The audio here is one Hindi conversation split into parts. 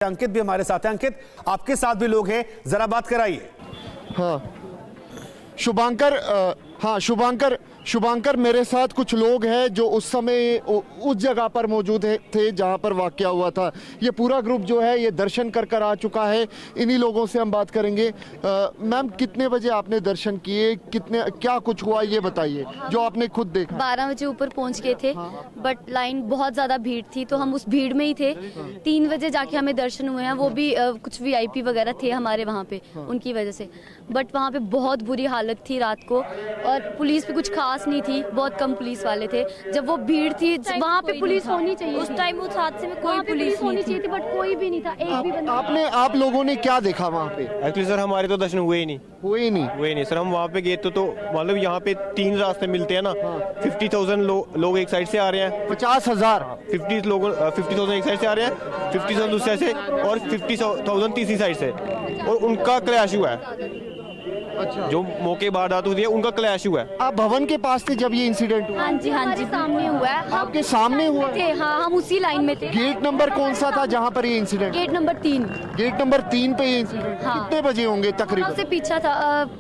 अंकित भी हमारे साथ है। अंकित, आपके साथ भी लोग हैं, जरा बात कराइए। हाँ शुभांकर मेरे साथ कुछ लोग हैं जो उस समय उस जगह पर मौजूद थे जहां पर वाकया हुआ था। ये पूरा ग्रुप जो है ये दर्शन कर आ चुका है। इन्हीं लोगों से हम बात करेंगे। मैम, कितने बजे आपने दर्शन किए, क्या कुछ हुआ ये बताइए जो आपने खुद देखा। 12 बजे ऊपर पहुंच गए थे, बट लाइन बहुत ज्यादा भीड़ थी तो हम उस भीड़ में ही थे। 3 बजे जाके हमें दर्शन हुए हैं, वो भी कुछ VIP वगैरह थे हमारे वहाँ पे, उनकी वजह से। बट वहाँ पे बहुत बुरी हालत थी रात को, और पुलिस भी कुछ खास नहीं थी, बहुत कम पुलिस वाले थे। जब वो भीड़ थी वहाँ पे पुलिस होनी चाहिए, उस टाइम उस हादसे में कोई पुलिस होनी चाहिए थी, बट कोई भी नहीं था, एक भी बंदा। आप लोगों ने क्या देखा वहाँ पे? एक्चुअली सर हमारे तो दर्शन हुए ही नहीं सर। हम वहाँ पे गए तो मतलब यहाँ पे 3 रास्ते मिलते हैं ना। 50,000 लोग एक साइड से आ रहे हैं, 50,000 50,000 एक साइड से आ रहे हैं, 50,000 दूसरी साइड से, और 50,000 तीसरी साइड से, और उनका क्लैश हुआ है। अच्छा, जो मौके वारदात हुई है उनका क्लैश हुआ है। आप भवन के पास थे जब ये इंसिडेंट हुआ? हाँ जी, सामने हुआ है। आपके सामने हुआ थे, हाँ, हम उसी लाइन में थे। गेट नंबर कौन सा था जहाँ पर ये incident? Gate number 3। Gate number 3 पे ये इंसिडेंट। हाँ। कितने बजे होंगे तकरीबन? से पीछा था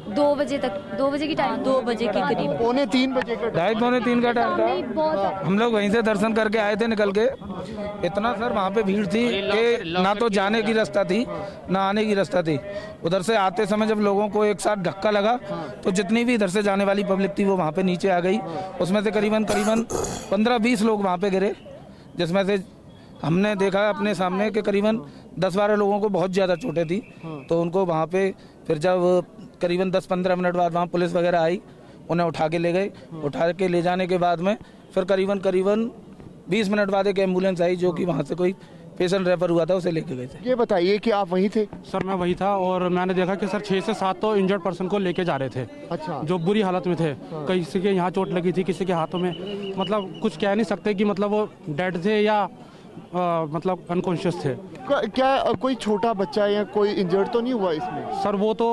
2 बजे तक, 2 बजे की टाइम, 2 बजे के करीब, पौने 3 बजे का 2:30-3 का टाइम सामने ही था। बहुत। हम लोग वहीं से दर्शन करके आए थे निकल के। इतना सर वहाँ पे भीड़ थी कि ना तो जाने की रास्ता थी ना आने की रास्ता थी। उधर से आते समय जब लोगों को एक साथ धक्का लगा तो जितनी भी इधर से जाने वाली पब्लिक थी वो वहाँ पे नीचे आ गई। उसमें से करीबन 15-20 लोग वहाँ पे गिरे, जिसमें से हमने देखा अपने सामने कि करीबन 10-12 लोगों को बहुत ज़्यादा चोटें थी। तो उनको वहाँ पे फिर जब करीबन 10-15 मिनट बाद वहाँ पुलिस वगैरह आई, उन्हें उठा के ले गए। उठा के ले जाने के बाद में फिर करीबन 20 मिनट बाद एक एम्बुलेंस आई जो कि वहाँ से कोई पेशेंट रेफर हुआ था, उसे लेके गए थे। ये बताइए कि आप वहीं थे? सर मैं वही था, और मैंने देखा कि सर 6 से 7 तो इंजर्ड पर्सन को लेके जा रहे थे। अच्छा। जो बुरी हालत में थे। किसी के यहाँ चोट लगी थी, किसी के हाथों में, मतलब कुछ कह नहीं सकते कि मतलब वो डेड थे या मतलब अनकॉन्शियस थे। क्या कोई छोटा बच्चा या कोई इंजर्ड तो नहीं हुआ इसमें? सर वो तो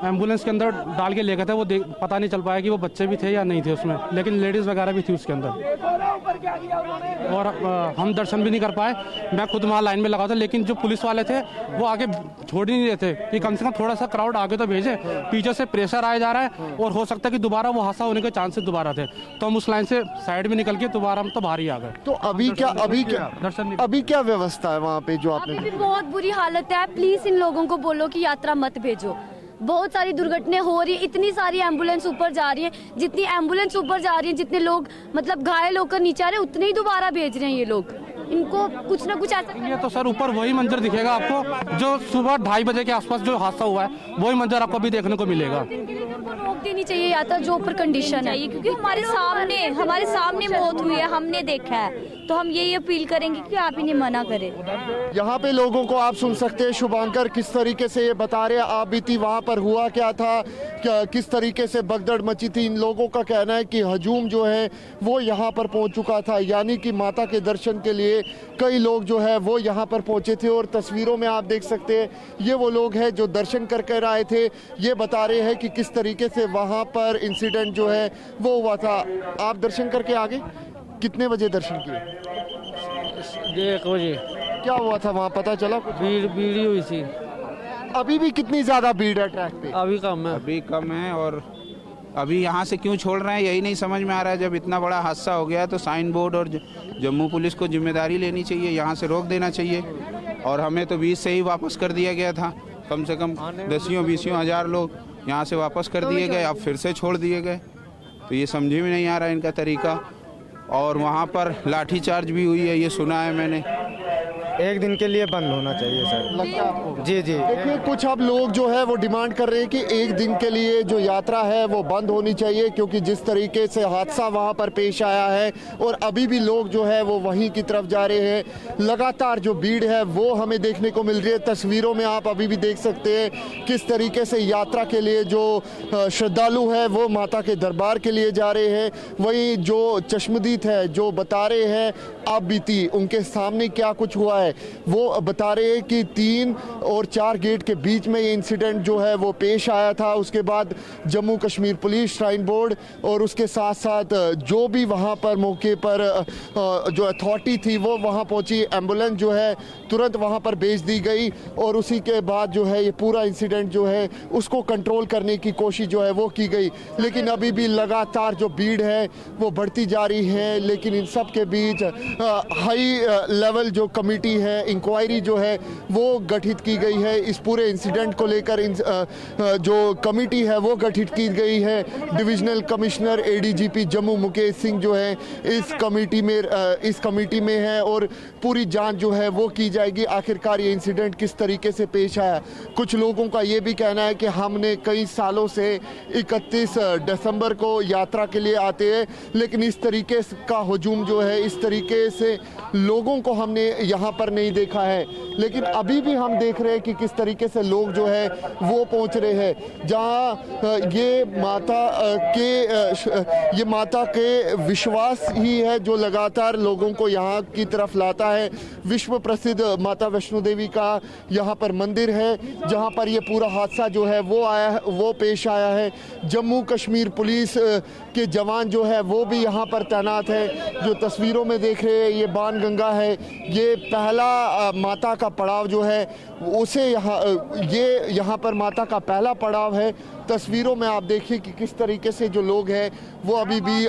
एम्बुलेंस के अंदर डाल के ले गए थे, वो पता नहीं चल पाया कि वो बच्चे भी थे या नहीं थे उसमें, लेकिन लेडीज़ वगैरह भी थी उसके अंदर। और हम दर्शन भी नहीं कर पाए। मैं खुद वहाँ लाइन में लगा था, लेकिन जो पुलिस वाले थे वो आगे छोड़ ही नहीं रहे थे कि कम से कम थोड़ा सा क्राउड आगे तो भेजे। पीछे से प्रेशर आया जा रहा है, और हो सकता है कि दोबारा वो हादसा होने के चांसेस दोबारा थे। तो हम उस लाइन से साइड में निकल के दोबारा हम तो बाहर ही आ गए। तो अभी क्या व्यवस्था है वहाँ पे जो आपने? अभी भी बहुत बुरी हालत है। प्लीज इन लोगों को बोलो कि यात्रा मत भेजो। बहुत सारी दुर्घटनाएं हो रही, इतनी सारी एम्बुलेंस ऊपर जा रही है, जितनी एम्बुलेंस ऊपर जा रही है, जितने लोग मतलब घायल होकर नीचे आ रहे हैं, उतने ही दोबारा भेज रहे हैं ये लोग। इनको कुछ ना कुछ ऐसा। ये तो सर ऊपर वही मंजर दिखेगा आपको जो सुबह 2:30 बजे के आसपास जो हादसा हुआ है, वही मंजर आपको भी देखने को मिलेगा। रोक देनी चाहिए यात्रा जो ऊपर कंडीशन है, क्योंकि हमारे सामने मौत हुई है, हमने देखा है। तो हम यही अपील करेंगे कि आप इन्हें मना करें। यहाँ पे लोगों को आप सुन सकते हैं। शुभांकर किस तरीके से ये बता रहे हैं, आप भी थी वहाँ पर, हुआ क्या था, किस तरीके से भगदड़ मची थी। इन लोगों का कहना है कि हजूम जो है वो यहाँ पर पहुँच चुका था, यानी कि माता के दर्शन के लिए कई लोग जो है वो यहाँ पर पहुँचे थे। और तस्वीरों में आप देख सकते हैं ये वो लोग हैं जो दर्शन कर आए थे। ये बता रहे हैं कि किस तरीके से वहाँ पर इंसिडेंट जो है वो हुआ था। आप दर्शन करके आगे कितने बजे दर्शन किए? 1 बजे। क्या हुआ था वहाँ, पता चला? भीड़ हुई थी। अभी भी कितनी ज्यादा भीड़ है ट्रैक पे? अभी कम है। और अभी यहाँ से क्यों छोड़ रहे हैं यही नहीं समझ में आ रहा है। जब इतना बड़ा हादसा हो गया तो साइन बोर्ड और जम्मू पुलिस को जिम्मेदारी लेनी चाहिए, यहाँ से रोक देना चाहिए। और हमें तो 20 से ही वापस कर दिया गया था, कम से कम 10-20 हज़ार लोग यहाँ से वापस कर दिए गए, अब फिर से छोड़ दिए गए। तो ये समझ में नहीं आ रहा है इनका तरीका। और वहाँ पर लाठीचार्ज भी हुई है, ये सुना है मैंने। 1 दिन के लिए बंद होना चाहिए सर। लगता है आपको? जी। देखिए, कुछ अब लोग जो है वो डिमांड कर रहे हैं कि 1 दिन के लिए जो यात्रा है वो बंद होनी चाहिए, क्योंकि जिस तरीके से हादसा वहां पर पेश आया है और अभी भी लोग जो है वो वहीं की तरफ जा रहे हैं। लगातार जो भीड़ है वो हमें देखने को मिल रही है। तस्वीरों में आप अभी भी देख सकते हैं किस तरीके से यात्रा के लिए जो श्रद्धालु है वो माता के दरबार के लिए जा रहे हैं। वहीं जो चश्मदीद है जो बता रहे हैं आप बीती उनके सामने क्या कुछ हुआ है है वो बता रहे हैं कि 3 और 4 गेट के बीच में ये इंसिडेंट जो है वो पेश आया था। उसके बाद Jammu Kashmir police, shrine board और उसके साथ साथ जो भी वहाँ पर मौके पर जो अथॉरिटी थी वो वहाँ पहुँची, एम्बुलेंस जो है तुरंत वहाँ पर भेज दी गई और उसी के बाद जो है ये पूरा इंसिडेंट जो है उसको कंट्रोल करने की कोशिश जो है वो की गई। लेकिन अभी भी लगातार जो भीड़ है वो बढ़ती जा रही है। लेकिन इन सब के बीच हाई लेवल जो कमेटी है, इंक्वायरी जो है वो गठित की गई है। इस पूरे इंसिडेंट को लेकर जो कमेटी है वो गठित की गई है। Divisional commissioner ADGP Jammu Mukesh Singh जो है इस कमेटी में है और पूरी जांच जो है वो की जाएगी आखिरकार ये इंसिडेंट किस तरीके से पेश आया। कुछ लोगों का ये भी कहना है कि हमने कई सालों से 31 दिसंबर को यात्रा के लिए आते हैं, लेकिन इस तरीके का हुजूम जो है, इस तरीके से लोगों को हमने यहाँ पर नहीं देखा है। लेकिन अभी भी हम देख रहे हैं कि किस तरीके से लोग जो है वो पहुँच रहे हैं। जहाँ ये माता के विश्वास ही है जो लगातार लोगों को यहाँ की तरफ लाता है। विश्व प्रसिद्ध माता वैष्णो देवी का यहाँ पर मंदिर है जहाँ पर ये पूरा हादसा जो है वो पेश आया है। जम्मू कश्मीर पुलिस के जवान जो है वो भी यहाँ पर तैनात है। जो तस्वीरों में देख रहे हैं ये बाण गंगा है, ये पहला माता का पड़ाव जो है उसे यहाँ पर माता का पहला पड़ाव है। तस्वीरों में आप देखिए कि किस तरीके से जो लोग हैं वो अभी भी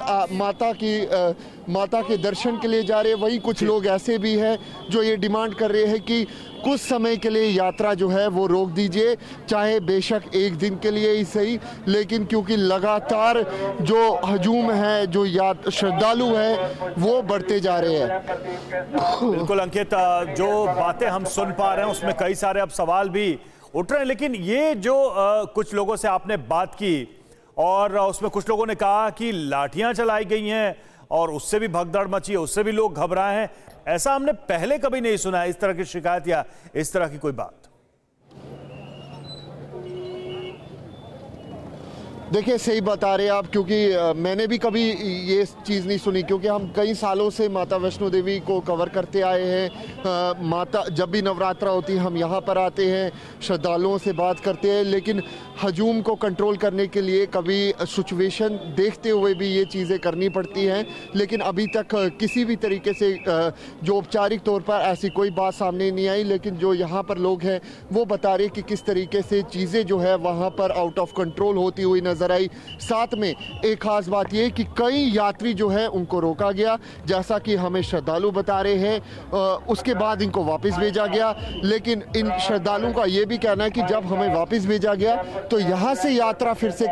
माता के दर्शन के लिए जा रहे हैं। वहीं कुछ लोग ऐसे भी हैं जो ये डिमांड कर रहे हैं कि कुछ समय के लिए यात्रा जो है वो रोक दीजिए, चाहे बेशक एक दिन के लिए ही सही, लेकिन क्योंकि लगातार जो हजूम है, जो श्रद्धालु है वो बढ़ते जा रहे हैं। बिल्कुल अंकित, जो बातें हम सुन पा रहे हैं उसमें कई सारे अब सवाल भी उठ रहे हैं। लेकिन ये जो कुछ लोगों से आपने बात की और उसमें कुछ लोगों ने कहा कि लाठियां चलाई गई हैं और उससे भी भगदड़ मची है, उससे भी लोग घबराए हैं, ऐसा हमने पहले कभी नहीं सुना है, इस तरह की शिकायत या इस तरह की कोई बात। देखिए सही बता रहे हैं आप, क्योंकि मैंने भी कभी ये चीज़ नहीं सुनी, क्योंकि हम कई सालों से माता वैष्णो देवी को कवर करते आए हैं। माता जब भी नवरात्रा होती है हम यहाँ पर आते हैं, श्रद्धालुओं से बात करते हैं, लेकिन हजूम को कंट्रोल करने के लिए कभी सिचुएशन देखते हुए भी ये चीज़ें करनी पड़ती हैं। लेकिन अभी तक किसी भी तरीके से जो औपचारिक तौर पर ऐसी कोई बात सामने नहीं आई। लेकिन जो यहाँ पर लोग हैं वो बता रहे कि किस तरीके से चीज़ें जो है वहाँ पर आउट ऑफ कंट्रोल होती हुई नजर आई। साथ में एक खास बात यह कि कई यात्री जो है उनको रोका गया, जैसा कि हमें श्रद्धालु बता रहे हैं, उसके बाद इनको वापस भेजा गया। लेकिन इन श्रद्धालुओं का यह भी कहना है कि जब हमें वापस भेजा गया तो यहाँ से यात्रा फिर से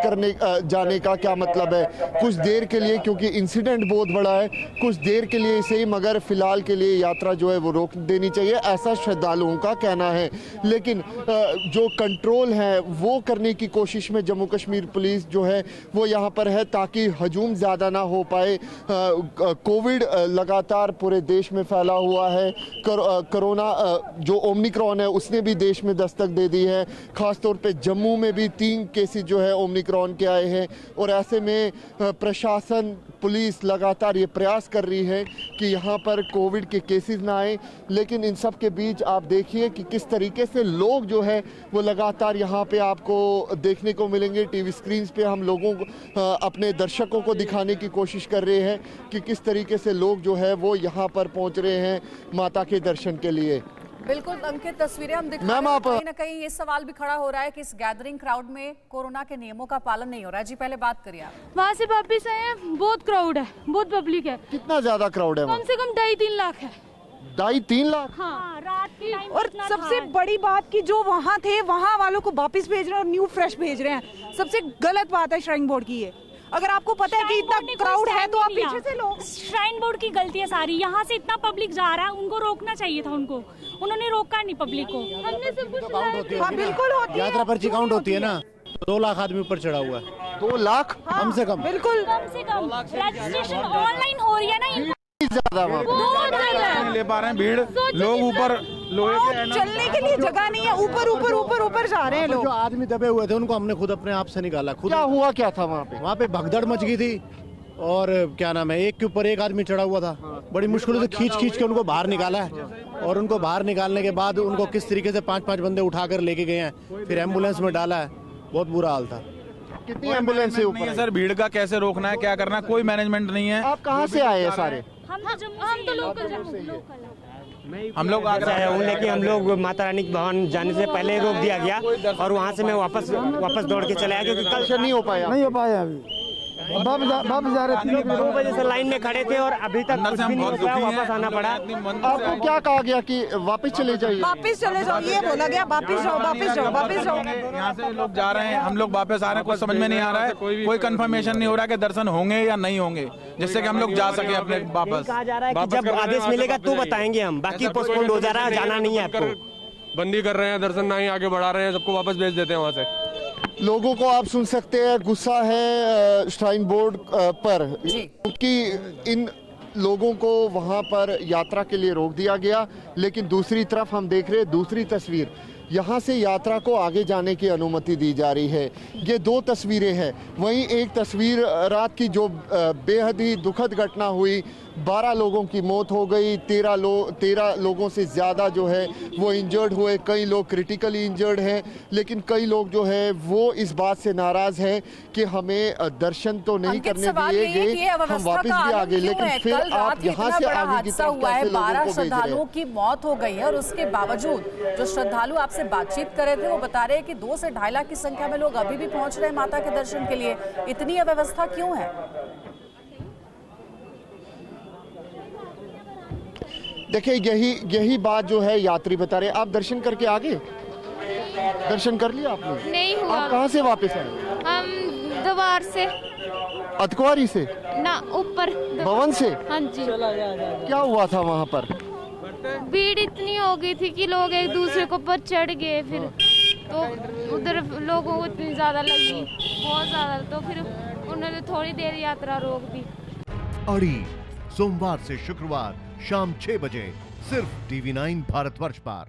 जाने का क्या मतलब है। कुछ देर के लिए, क्योंकि इंसिडेंट बहुत बड़ा है, कुछ देर के लिए सही, मगर फिलहाल के लिए यात्रा जो है वो रोक देनी चाहिए, ऐसा श्रद्धालुओं का कहना है। लेकिन जो कंट्रोल है वो करने की कोशिश में जम्मू कश्मीर पुलिस जो है वो यहाँ पर है, ताकि हजूम ज़्यादा ना हो पाए। कोविड लगातार पूरे देश में फैला हुआ है। कोरोना जो ओमिक्रॉन है उसने भी देश में दस्तक दे दी है। ख़ासतौर पे जम्मू में भी 3 केसेस जो है ओमिक्रॉन के आए हैं और ऐसे में प्रशासन, पुलिस लगातार ये प्रयास कर रही है कि यहाँ पर कोविड के केसेस ना आए। लेकिन इन सब के बीच आप देखिए कि किस तरीके से लोग जो है वो लगातार यहाँ पे आपको देखने को मिलेंगे। टीवी स्क्रीन्स पे हम लोगों को, अपने दर्शकों को दिखाने की कोशिश कर रहे हैं कि किस तरीके से लोग जो है वो यहाँ पर पहुँच रहे हैं माता के दर्शन के लिए। बिल्कुल अंकित, तस्वीरें हम दिखा रहे हैं। कहीं ना कहीं ये सवाल भी खड़ा हो रहा है कि इस गैदरिंग क्राउड में कोरोना के नियमों का पालन नहीं हो रहा है। जी पहले बात करिए आप। वहाँ से वापिस आए हैं, बहुत क्राउड है, बहुत पब्लिक है। कितना ज्यादा क्राउड है? कम से कम 2.5-3 लाख है। 2.5-3 लाख? हाँ, रात के टाइम। और सबसे बड़ी बात कि जो वहाँ थे वहाँ वालों को वापस भेज रहे हैं और न्यू फ्रेश भेज रहे हैं। सबसे गलत बात है श्राइन बोर्ड की ये। अगर आपको पता है कि इतना क्राउड है तो आप पीछे से लो। श्राइन बोर्ड की गलती है सारी। यहाँ से इतना पब्लिक जा रहा है, उनको रोकना चाहिए था उनको, उन्होंने रोका नहीं पब्लिक को। हमने सब कुछ हाँ बिल्कुल होती है, यात्रा पर्ची काउंट होती है ना। 2 लाख आदमी ऊपर चढ़ा हुआ है। 2 लाख कम से कम? बिल्कुल कम से कम। रजिस्ट्रेशन ऑनलाइन हो रही है ना, ले पा रहे हैं भीड़, लोग ऊपर लोहे के चलने के लिए जगह नहीं है, ऊपर जा रहे हैं लोग। जो आदमी दबे हुए थे उनको हमने खुद अपने आप से निकाला। खुद क्या हुआ, क्या था वहाँ पे भगदड़ मच गई थी और क्या नाम है, एक के ऊपर एक आदमी चढ़ा हुआ था। बड़ी मुश्किल से खींच के उनको बाहर निकाला है और उनको बाहर निकालने के बाद उनको किस तरीके से 5-5 बंदे उठाकर लेके गए हैं, फिर एम्बुलेंस में डाला है। बहुत बुरा हाल था। कितनी एम्बुलेंस है नहीं ऊपर? है सर, भीड़ का कैसे रोकना है, क्या करना है, कोई मैनेजमेंट नहीं है। आप कहाँ से आए हैं सारे? हम तो लोकल हम लोग आगरा आया हूँ, लेकिन हम लोग माता रानी के भवन जाने से पहले ही रोक दिया गया और वहाँ से मैं वापस दौड़ के चला गया, क्योंकि दर्शन नहीं हो पाया। अभी वापस जा रहे थे, 2 बजे से लाइन में खड़े थे और अभी तक कुछ भी नहीं हो पाया, वापस आना पड़ा। आपको क्या कहा गया कि वापस चले जाइए? वापस चले जाओ, ये बोला गया वापस जाओ, वापस जाओ, वापस जाओ। यहाँ से लोग जा रहे हैं, हम लोग वापस आ रहे हैं, कुछ समझ में नहीं आ रहा है, कोई कंफर्मेशन नहीं हो रहा कि दर्शन होंगे या नहीं होंगे, जिससे कि हम लोग जा सके अपने वापस। कहा जा रहा है कि जब आदेश मिलेगा तो बताएंगे हम, बाकी पोस्टपोन हो जा रहा है, जाना नहीं है आपको। बंदी कर रहे हैं, दर्शन ना ही आगे बढ़ा रहे हैं, सबको वापस भेज देते हैं वहाँ से। लोगों को आप सुन सकते हैं, गुस्सा है श्राइन बोर्ड पर, क्योंकि इन लोगों को वहां पर यात्रा के लिए रोक दिया गया। लेकिन दूसरी तरफ हम देख रहे हैं दूसरी तस्वीर, यहाँ से यात्रा को आगे जाने की अनुमति दी जा रही है। ये 2 तस्वीरें हैं। वहीं एक तस्वीर रात की जो बेहद ही दुखद घटना हुई, 12 लोगों की मौत हो गई, 13 लोगों से ज़्यादा जो है वो इंजर्ड हुए, कई लोग क्रिटिकली इंजर्ड हैं। लेकिन कई लोग जो है वो इस बात से नाराज़ हैं कि हमें दर्शन तो नहीं करने दिए गए, हम वापस भी आ गए। लेकिन फिर आप यहाँ से आगे की तरफ कैसे लोगों को भेज रहे हैं? श्रद्धालुओं की मौत हो गई है और उसके बावजूद जो श्रद्धालु आपसे बातचीत कर रहे थे वो बता रहे हैं कि 2 से 2.5 लाख की संख्या में लोग अभी भी पहुंच रहे हैं माता के दर्शन के लिए। इतनी अव्यवस्था क्यों है? देखिए, यही बात जो है यात्री बता रहे। आप दर्शन करके आ गए? दर्शन कर लिया आपने? नहीं हुआ। आप कहाँ से वापस आए? हम द्वार से, अतकवारी से ना ऊपर भवन से। हाँ जी। क्या हुआ था वहाँ पर? भीड़ इतनी हो गई थी कि लोग एक दूसरे को पर चढ़ गए, फिर तो उधर लोगों को इतनी ज्यादा लगी, बहुत ज्यादा, तो फिर उन्होंने थोड़ी देर यात्रा रोक दी। अड़ी सोमवार से शुक्रवार शाम 6 बजे सिर्फ TV9 भारतवर्ष पर।